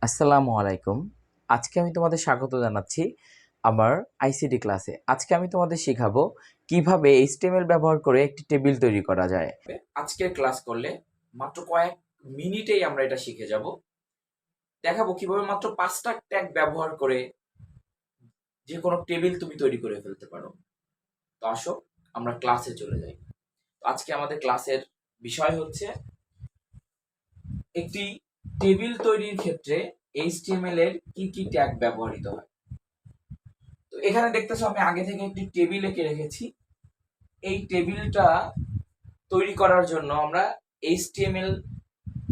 আসসালামু আলাইকুম। আজকে আমি তোমাদের স্বাগত জানাচ্ছি আমার আইসিটি ক্লাসে। আজকে আমি তোমাদের শেখাবো কিভাবে এইচটিএমএল ব্যবহার করে একটি টেবিল তৈরি করা যায়। আজকের ক্লাস করলে মাত্র কয়েক মিনিটেই আমরা এটা শিখে যাব। দেখাবো কিভাবে মাত্র 5টা ট্যাগ ব্যবহার করে যে কোনো টেবিল তুমি তৈরি করে ফেলতে পারো। তো আসো আমরা ক্লাসে চলে যাই। আজকে আমাদের ক্লাসের বিষয় হচ্ছে একটি টেবিল তৈরির ক্ষেত্রে এইচটিএমএল এর কি কি ট্যাগ ব্যবহৃত হয়। তো এখানে দেখতেছো আমি আগে থেকে একটি টেবিল এঁকে রেখেছি। এই টেবিলটা তৈরি করার জন্য আমরা এইচটিএমএল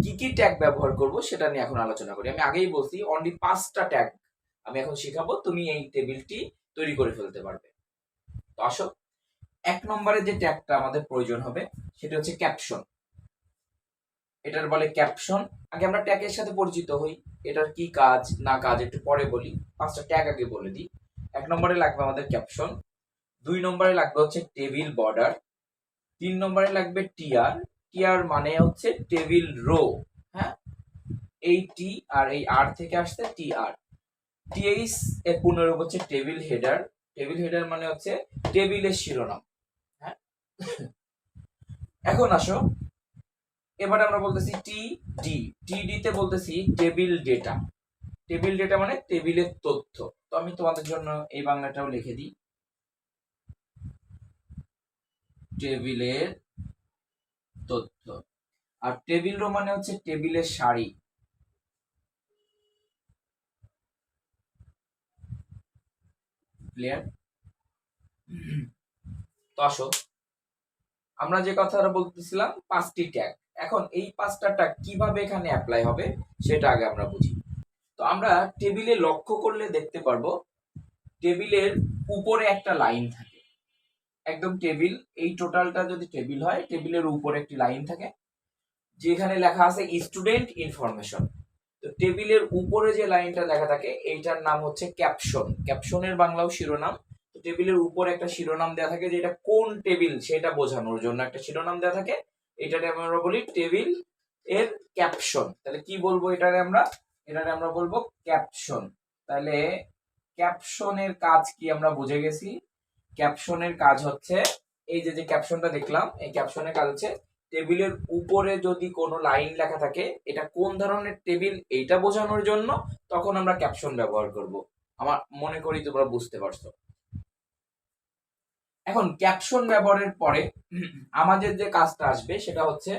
কি কি ট্যাগ ব্যবহার করব সেটা নিয়ে এখন আলোচনা করি। আমি আগেই বলছি অনলি 5টা ট্যাগ আমি এখন শেখাবো, তুমি এই টেবিলটি তৈরি করে ফেলতে পারবে। তো আসো, 1 নম্বরে যে ট্যাগটা আমাদের প্রয়োজন হবে সেটা হচ্ছে ক্যাপশন। এটার বলে ক্যাপশন। আগে আমরা ট্যাগের সাথে পরিচিত হই, এটার কি কাজ না কাজ একটু পরে বলি, 5টা ট্যাগ আগে বলে দিই। 1 নম্বরে লাগবে আমাদের ক্যাপশন, 2 নম্বরে লাগবে হচ্ছে টেবিল বর্ডার, 3 নম্বরে লাগবে টিআর। টিআর মানে হচ্ছে টেবিল রো। হ্যাঁ, এই টি আর এই আর থেকে আসছে টি আর। টিএইচ এর পূর্ণরূপ হচ্ছে টেবিল হেডার। টেবিল হেডার মানে হচ্ছে টেবিলের শিরোনাম। হ্যাঁ, এখন আসো, এবার আমরা বলতেছি টি ডি। টি ডি তে বলতেছি টেবিল ডেটা। টেবিল ডেটা মানে টেবিলের তথ্য। তো আমি তোমাদের জন্য এই বাংলাটাও লিখে দিই, টেবিলের তথ্য। আর টেবিল রো মানে হচ্ছে টেবিলের সারি। ক্লিয়ার? তো আসো, আমরা যে কথাটা বলতেছিলাম 5টি ট্যাগ। এখন এই 5টা ট্যাগ কিভাবে এখানে অ্যাপ্লাই হবে সেটা আগে আমরা বুঝি। তো আমরা টেবিলে লক্ষ্য করলে দেখতে পারবো টেবিলের উপরে একটা লাইন থাকে। একদম টেবিল, এই টোটালটা যদি টেবিল হয়, টেবিলের উপরে একটি লাইন থাকে যেখানে লেখা আছে স্টুডেন্ট ইনফরমেশন। তো টেবিলের উপরে যে লাইনটা লেখা থাকে এইটার নাম হচ্ছে ক্যাপশন। ক্যাপশনের বাংলাও শিরোনাম। তো টেবিলের উপরে একটা শিরোনাম দেওয়া থাকে যে এটা কোন টেবিল সেটা বোঝানোর জন্য একটা শিরোনাম দেওয়া থাকে। এটাকে আমরা বলি টেবিল এর ক্যাপশন। তাহলে কি বলবো এটারে আমরা? এটারে আমরা বলবো ক্যাপশন। তাহলে ক্যাপশনের কাজ কি আমরা বুঝে গেছি। ক্যাপশনের কাজ হচ্ছে এই যে যে ক্যাপশনটা দেখলাম, এই ক্যাপশনের কাজ হচ্ছে টেবিলের উপরে যদি কোনো লাইন লেখা থাকে এটা কোন ধরনের টেবিল এইটা বোঝানোর জন্য তখন আমরা ক্যাপশন ব্যবহার করব। আমার মনে করি তোমরা বুঝতে পারছো। এখন ক্যাপশন ব্যবহারের পরে আমাদের যে কাজটা আসবে সেটা হচ্ছে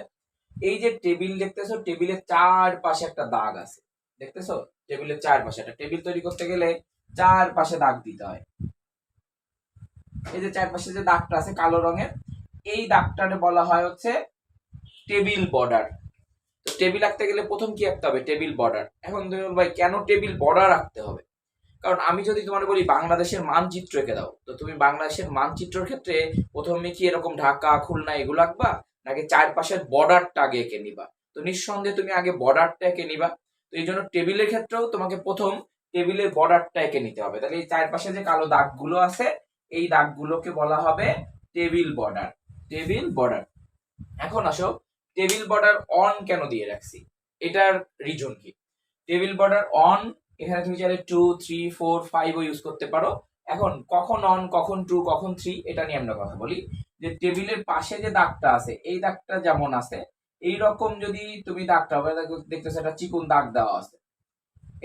এই যে টেবিল দেখতেছো, টেবিলের চারপাশে একটা দাগ আছে। দেখতেছো টেবিলের চারপাশে একটা টেবিল তৈরি করতে গেলে চারপাশে দাগ দিতে হয়। এই যে চারপাশে যে দাগটা আছে কালো রঙের, এই দাগটাকে বলা হয় হচ্ছে টেবিল বর্ডার। তো টেবিল আঁকতে গেলে প্রথম কি আঁকতে হবে? Table border. এখন তুমি বলবে ভাই কেন টেবিল বর্ডার আঁকতে হবে? কারণ আমি যদি তোমার বলি বাংলাদেশের মানচিত্র এঁকে দাও, তো তুমি বাংলাদেশের মানচিত্রের ক্ষেত্রে প্রথমে কি এরকম ঢাকা খুলনা এগুলো আঁকবা, নাকি চারপাশের বর্ডারটা আগে এঁকে নিবা? তো নিঃসন্দেহে তুমি আগে বর্ডারটা এঁকে নিবা। তো এই জন্য টেবিলের ক্ষেত্রেও তোমাকে প্রথম টেবিলের বর্ডারটা এঁকে নিতে হবে। তাহলে এই চারপাশে যে কালো দাগগুলো আছে এই দাগগুলোকে বলা হবে টেবিল বর্ডার। Table border. এখন আসো, টেবিল বর্ডার অন কেন দিয়ে রাখছি, এটার রিজন কি? টেবিল বর্ডার অন, এখানে তুমি চাইলে 2, 3, 4, 5 ইউজ করতে পারো। এখন কখন অন, কখন 2, কখন 3 এটা নিয়ে আমরা কথা বলি। যে টেবিলের পাশে যে দাগটা আছে এই দাগটা যেমন আছে এই রকম যদি তুমি দাগটা হবে, দেখতেছো একটা চিকন দাগ দেওয়া আছে,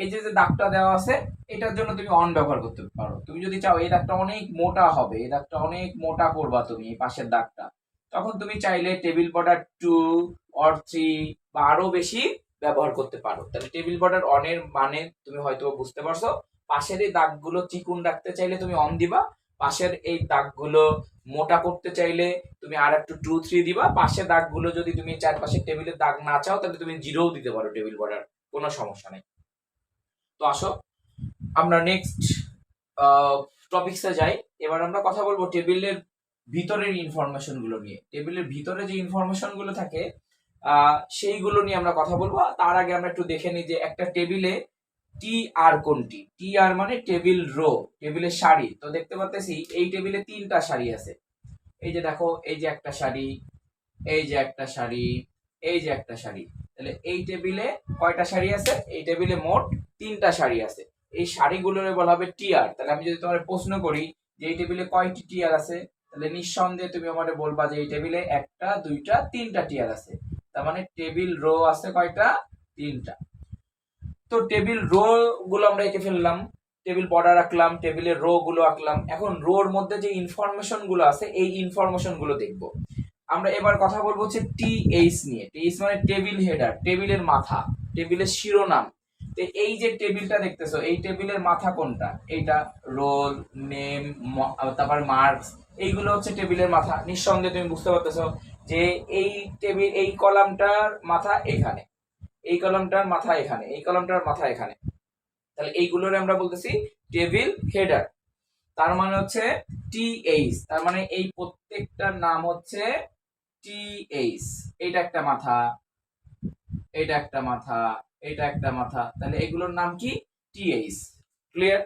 এই যে যে দাগটা দেওয়া আছে এটার জন্য তুমি অন ব্যবহার করতে পারো। তুমি যদি চাও এই দাগটা অনেক মোটা হবে, এই দাগটা অনেক মোটা করবা তুমি এই পাশের দাগটা, তখন তুমি চাইলে টেবিল বর্ডার 2 অর 3 বা আরো বেশি ব্যবহার করতে পারো। তাহলে টেবিল বর্ডার অনের মানে তুমি হয়তো বুঝতে পারছো। পাশের এই দাগগুলো চিকুন রাখতে চাইলে তুমি অন দিবা, পাশের এই দাগগুলো মোটা করতে চাইলে তুমি আর একটু 2, 3 দিবা। পাশের দাগগুলো যদি তুমি চারপাশে টেবিলের দাগ না চাও তাহলে তুমি 0 দিতে পারো টেবিল বর্ডার, কোনো সমস্যা নেই। তো আসো আমরা নেক্সট টপিকসে যাই। এবার আমরা কথা বলবো টেবিলের ভিতরের ইনফরমেশন গুলো নিয়ে। টেবিলের ভিতরে যে ইনফরমেশন গুলো থাকে সেইগুলো নিয়ে আমরা কথা বলবো। তার আগে আমরা একটু দেখে নিই যে একটা টেবিলে টি আর কোনটি। টি আর মানে টেবিল রো, টেবিলের সারি। তো দেখতে পাচ্ছি এই টেবিলে 3টা সারি আছে। এই যে দেখো, এই যে একটা সারি, এই যে একটা সারি, এই যে একটা সারি। তাহলে এই টেবিলে কয়টা সারি আছে? এই টেবিলে মোট 3টা সারি আছে। এই সারিগুলোর বলা হবে টিয়ার। তাহলে আমি যদি তোমার প্রশ্ন করি যে এই টেবিলে কয়টি টিয়ার আছে, তাহলে নিঃসন্দেহে তুমি আমাকে বলবা যে এই টেবিলে 1টা 2টা 3টা টিয়ার আছে। তার মানে টেবিল রো আছে কয়টা? 3টা। তো টেবিল রো গুলো আমরা এঁকে ফেললাম, টেবিল বর্ডার রাখলাম, টেবিলের রো গুলো আঁকলাম। এখন রোর মধ্যে যে ইনফরমেশন গুলো আছে এই ইনফরমেশন গুলো দেখবো। আমরা এবার কথা বলবো হচ্ছে টিএইচ নিয়ে। টিএইচ মানে টেবিল হেডার, টেবিলের মাথা, টেবিলের শিরোনাম। তো এই যে টেবিলটা দেখতেছো, এই টেবিলের মাথা কোনটা? এইটা রোল, নেম, তারপর মার্কস, এইগুলো হচ্ছে টেবিলের মাথা। নিঃসন্দেহে তুমি বুঝতে পারতেছো যে এই টেবিল, এই কলামটার মাথা এখানে, এই কলামটার মাথা এখানে, এই কলামটার মাথা এখানে। তাহলে এইগুলোর আমরা বলতেছি টেবিল হেডার। তার মানে হচ্ছে টিএইচ, তার মানে এই প্রত্যেকটার নাম হচ্ছে টিএইচ। এইটা একটা মাথা, এটা একটা মাথা, এটা একটা মাথা, তাহলে এগুলোর নাম কি? টিএইচ। ক্লিয়ার?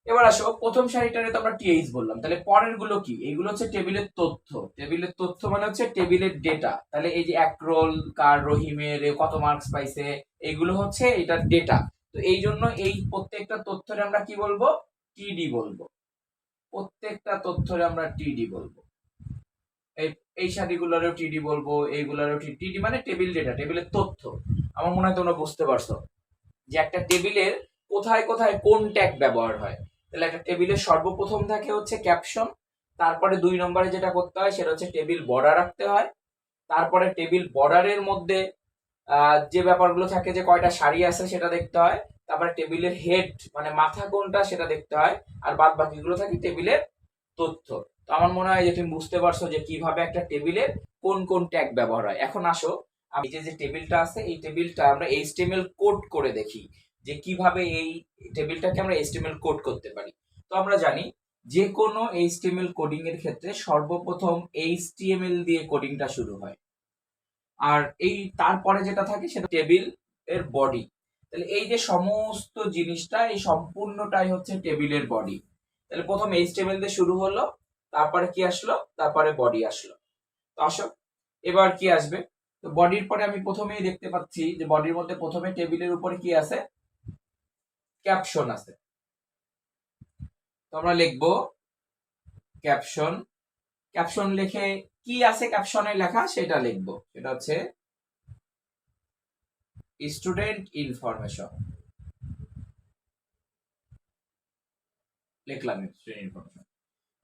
এবার আসো, প্রথম সারিটারে তো আমরা টিএইচ বললাম, তাহলে পরের গুলো কি? এইগুলো হচ্ছে টেবিলের তথ্য। টেবিলের তথ্য মানে হচ্ছে টেবিলের ডেটা। তাহলে এই যে এক রোল কার, রহিমের কত মার্কস পাইছে, এইগুলো হচ্ছে এটার ডেটা। তো এই জন্য এই প্রত্যেকটা তথ্যরে আমরা কি বলবো? টিডি বলবো। প্রত্যেকটা তথ্যরে আমরা টিডি বলবো। এই সারিগুলোরও টিডি বলবো, এইগুলোরও টিডি মানে টেবিল ডেটা, টেবিলের তথ্য। আমার মনে হয় তোমরা বুঝতে পারছো যে একটা টেবিলের কোথায় কোথায় কোন ট্যাগ ব্যবহার হয়। তাহলে একটা টেবিলের সর্বপ্রথম থাকে হচ্ছে ক্যাপশন, তারপরে 2 নম্বরে যেটা করতে হয় সেটা হচ্ছে টেবিল বর্ডার রাখতে হয়, তারপরে টেবিল বর্ডারের মধ্যে যে ব্যাপারগুলো থাকে যে কয়টা সারি আছে সেটা দেখতে হয়, তারপরে টেবিলের হেড মানে মাথা কোনটা সেটা দেখতে হয়, আর বাদ বাকিগুলো থাকে টেবিলের তথ্য। তো আমার মনে হয় যে তুমি বুঝতে পারছো যে কিভাবে একটা টেবিলের কোন কোন ট্যাগ ব্যবহার হয়। এখন আসো, আমি যে টেবিলটা আছে এই টেবিলটা আমরা এইচটিএমএল কোড করে দেখি যে কিভাবে এই টেবিলটাকে আমরা এইচটিএমএল কোড করতে পারি। তো আমরা জানি যে কোনো এইচটিএমএল কোডিং এর ক্ষেত্রে সর্বপ্রথম এইচটিএমএল দিয়ে কোডিংটা শুরু হয়, আর এই তারপরে যেটা থাকে সেটা টেবিল এর বডি। তাহলে এই যে সমস্ত জিনিসটা, এই সম্পূর্ণটাই হচ্ছে টেবিলের বডি। তাহলে প্রথম এইচটিএমএল দিয়ে শুরু হলো, তারপরে কি আসলো? তারপরে বডি আসলো। তো আসো, এবার কি আসবে? তো বডির পরে আমি প্রথমেই দেখতে পাচ্ছি যে বডির মধ্যে প্রথমে টেবিলের উপরে কি আছে? ক্যাপশন আছে। তো আমরা লিখবো ক্যাপশন। ক্যাপশন লিখে কি আছে ক্যাপশনে লেখা সেটা লিখবো, সেটা হচ্ছে স্টুডেন্ট ইনফরমেশন। লিখলাম স্টুডেন্ট ইনফরমেশন।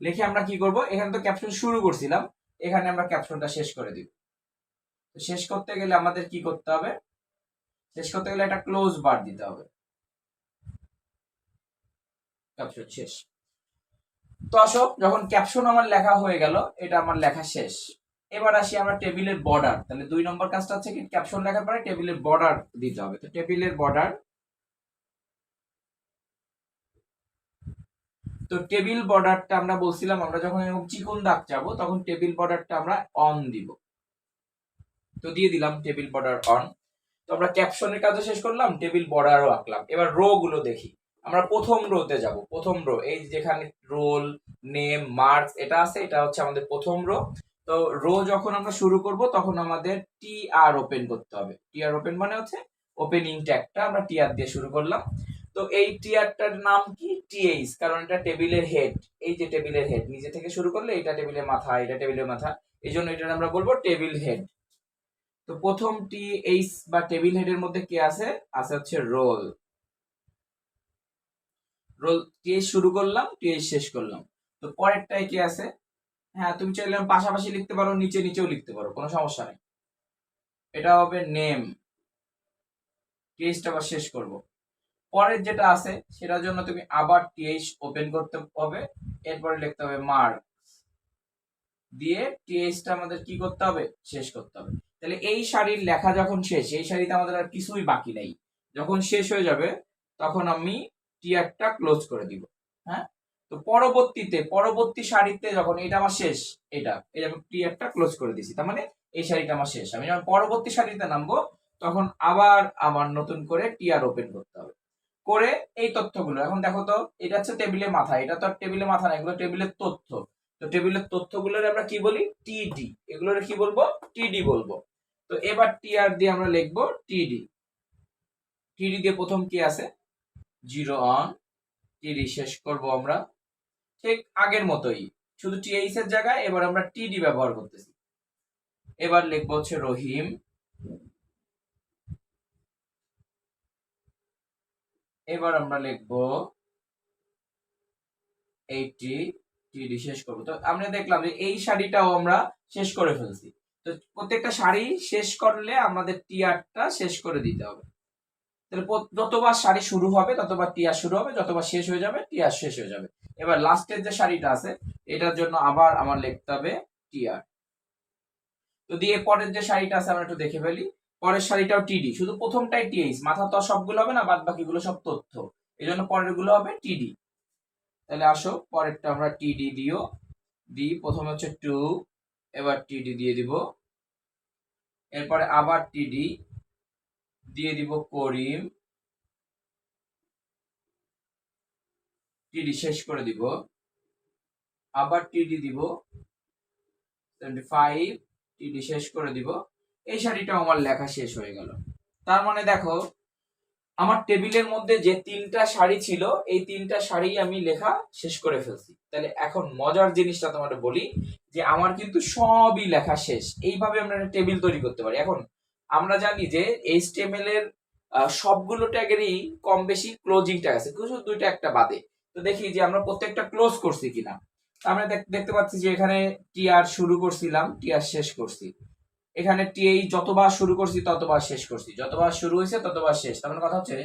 লিখে আমরা কি করব? এখানে তো ক্যাপশন শুরু করছিলাম, এখানে আমরা ক্যাপশনটা শেষ করে দিব। তো শেষ করতে গেলে আমাদের কি করতে হবে? শেষ করতে গেলে একটা ক্লোজ বার দিতে হবে। ক্যাপশন শেষ। তো আসো, যখন ক্যাপশন আমার লেখা হয়ে গেল, এটা আমার লেখা শেষ। এবার আসি আমরা টেবিলের বর্ডার। তাহলে 2 নম্বর কাজটা হচ্ছে কি? ক্যাপশন লেখার পরে টেবিলের বর্ডার দিতে হবে। তো টেবিলের বর্ডার, তো টেবিল বর্ডারটা আমরা বলছিলাম আমরা যখন এরকম চিকন দাগ যাবো তখন টেবিল বর্ডারটা আমরা অন দিব। তো দিয়ে দিলাম টেবিল বর্ডার অন। তো আমরা ক্যাপশনের কাজও শেষ করলাম, টেবিল বর্ডারও আঁকলাম। এবার রো গুলো দেখি। আমরা প্রথম রোতে যাব। প্রথম রো, এই যেখানে রোল, নেম, মার্কস এটা আছে, এটা হচ্ছে আমাদের প্রথম রো। তো রো যখন আমরা শুরু করব তখন আমাদের টি আর ওপেন করতে হবে। টি আর ওপেন মানে হচ্ছে ওপেনিং ট্যাগটা আমরা টি আর দিয়ে শুরু করলাম। তো এই টি আরটার নাম কি? টিএইচ, কারণ এটা টেবিলের হেড। এই যে টেবিলের হেড, নিজে থেকে শুরু করলে এটা টেবিলের মাথা, এটা টেবিলের মাথা, এই জন্য এটা আমরা বলবো টেবিল হেড। তো প্রথম টিএইচ বা টেবিল হেডের মধ্যে কি আছে? আছে হচ্ছে রোল। রোল টিএইচ শুরু করলাম, টিএইচ শেষ করলাম। তো পরেরটায় কি আছে? হ্যাঁ, তুমি চাইলে পাশাপাশি লিখতে পারো, নিচে নিচেও লিখতে পারো, কোনো সমস্যা নেই। এটা হবে নেম। টিএইচটা আবার শেষ করব। পরের যেটা আছে সেটার জন্য তুমি আবার টিএইচ ওপেন করতে হবে, এরপরে লিখতে হবে মার্ক দিয়ে টিএইচটা আমাদের কি করতে হবে? শেষ করতে হবে। তাহলে এই সারির লেখা যখন শেষ, এই সারিতে আমাদের আর কিছুই বাকি নেই। যখন শেষ হয়ে যাবে তখন আমি টিআরটা ক্লোজ করে দিব। হ্যাঁ, তো পরবর্তী সারিতে যখন এটা আমার শেষ, এটা এই আমি টিআরটা ক্লোজ করে দিছি, তার মানে এই সারিটা আমার শেষ। আমি যখন পরবর্তী সারিতে নামবো তখন আবার আমার নতুন করে টিআর ওপেন করতে হবে। করে এই তথ্যগুলো, এখন দেখো তো এটা হচ্ছে টেবিলের মাথা, এটা তো টেবিলের মাথা না, এগুলো টেবিলের তথ্য। তো টেবিলের তথ্যগুলোর আমরা কি বলি? টিডি। এগুলোর কি বলবো? টিডি বলবো। তো এবার টিআর দিয়ে আমরা লিখবো টিডি। টিডি দিয়ে প্রথম কি আছে 0 অন, টিডি শেষ করব আমরা ঠিক আগের মতোই, শুধু টিএইচ এর জায়গায় এবার আমরা টিডি ব্যবহার করতেছি। এবার লিখবো হচ্ছে রহিম, এবার আমরা লিখবো 80, টিডি শেষ করবো। তো আমরা দেখলাম যে এই শাড়িটাও আমরা শেষ করে ফেলছি। তো প্রত্যেকটা শাড়ি শেষ করলে আমাদের টিআরটা শেষ করে দিতে হবে। তাহলে যতবার শাড়ি শুরু হবে ততবার টিআর শুরু হবে, যতবার শেষ হয়ে যাবে টিআর শেষ হয়ে যাবে। এবার লাস্টের যে শাড়িটা আছে এটার জন্য আবার আমার লিখতে হবে টিআর। তো দিয়ে পরের যে শাড়িটা আছে আমরা একটু দেখে ফেলি। পরের শাড়িটাও টিডি, শুধু প্রথমটাই টিএইচ, মাথা তো সবগুলো হবে না, বাদ বাকিগুলো সব তথ্য, এই জন্য পরের গুলো হবে টিডি। তাহলে আসো পরেরটা আমরা টিডি দিই। প্রথমে হচ্ছে 2, এবার টিডি দিয়ে দিব, এরপরে আবার টিডি দিয়ে দিব করিম, টিডি শেষ করে দিব, আবার টিডি দিব 75, টিডি শেষ করে দিব। এই শাড়িটা আমার লেখা শেষ হয়ে গেল। তার মানে দেখো আমার টেবিলের মধ্যে যে 3টা শাড়ি ছিল এই 3টা শাড়ি আমি লেখা শেষ করে ফেলছি। তাহলে এখন মজার জিনিসটা তোমাদের বলি যে আমার কিন্তু সবই লেখা শেষ। এইভাবে আমরা একটা টেবিল তৈরি করতে পারি। এখন আমরা জানি যে HTML এর সবগুলো ট্যাগেরই কম বেশি ক্লোজিং ট্যাগ আছে, শুধু 2টা একটা বাদে। তো দেখি যে আমরা প্রত্যেকটা ক্লোজ করছি কিনা। আমরা দেখতে পাচ্ছি যে এখানে টিআর শুরু করছিলাম, টিআর শেষ করছি। এখানে টিএই যতবার শুরু করছি ততবার শেষ করছি, যতবার শুরু হয়েছে ততবার শেষ। তার মানে কথা হচ্ছে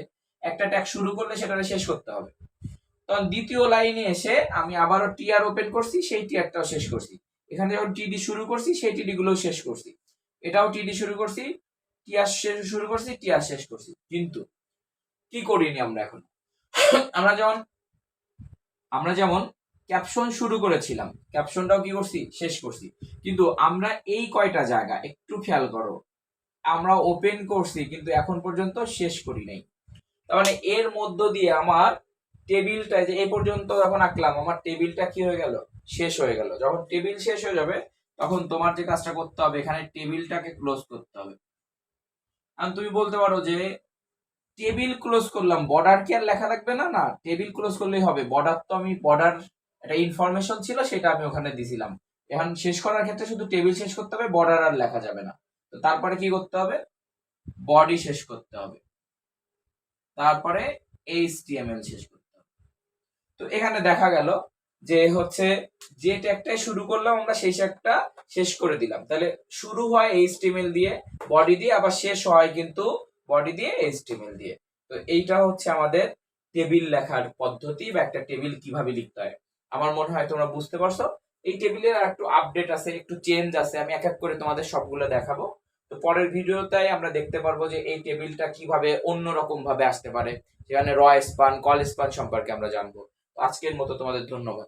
একটা ট্যাগ শুরু করলে সেটা শেষ করতে হবে। তখন দ্বিতীয় লাইনে এসে আমি আবারও টিআর ওপেন করছি, সেই টিআরটাও শেষ করছি। এখানে যখন টিডি শুরু করছি সেই টিডি গুলো শেষ করছি, এটাও টিডি শুরু করছি, টিআর শুরু করছি, টিআর শেষ করছি। কিন্তু কি করিনি আমরা এখন আমরা যেমন ক্যাপশন শুরু করেছিলাম, ক্যাপশনটাও কি করছি শেষ করছি। কিন্তু আমরা এই কয়টা জায়গা একটু খেয়াল করো, আমরা ওপেন করছি কিন্তু এখন পর্যন্ত শেষ করি নাই। তার মানে এর মধ্য দিয়ে আমার টেবিলটা যে এই পর্যন্ত যখন আঁকলাম আমার টেবিলটা কি হয়ে গেল শেষ হয়ে গেল। যখন টেবিল শেষ হয়ে যাবে তখন তোমার যে কাজটা করতে হবে এখানে টেবিলটাকে ক্লোজ করতে হবে। আর তুমি বলতে পারো যে টেবিল ক্লোজ করলাম, বর্ডার কি আর লেখা থাকবে না? না, টেবিল ক্লোজ করলেই হবে। বর্ডার তো আমি বর্ডার একটা ইনফরমেশন ছিল সেটা আমি ওখানে দিছিলাম। এখন শেষ করার ক্ষেত্রে শুধু টেবিল শেষ করতে হবে, বর্ডার আর লেখা যাবে না। তো তারপরে কি করতে হবে, বডি শেষ করতে হবে, তারপরে HTML শেষ করতে হবে। তো এখানে দেখা গেল যে হচ্ছে যে ট্যাগটাই শুরু করলাম আমরা সেই ট্যাগটা শেষ করে দিলাম। তাহলে শুরু হয় HTML দিয়ে, বডি দিয়ে, আবার শেষ হয় কিন্তু বডি দিয়ে HTML দিয়ে। তো এইটা হচ্ছে আমাদের টেবিল লেখার পদ্ধতি বা একটা টেবিল কিভাবে লিখতে হয়। আমার মনে হয় তোমরা বুঝতে পারছো। এই টেবিলের আর একটু আপডেট আছে, একটু চেঞ্জ আছে, আমি এক এক করে তোমাদের সবগুলো দেখাবো। তো পরের ভিডিওতে আমরা দেখতে পারবো যে এই টেবিলটা কিভাবে অন্যরকম ভাবে আসতে পারে, যেখানে র স্পান, কল স্পান সম্পর্কে আমরা জানবো। আজকের মতো তোমাদের ধন্যবাদ।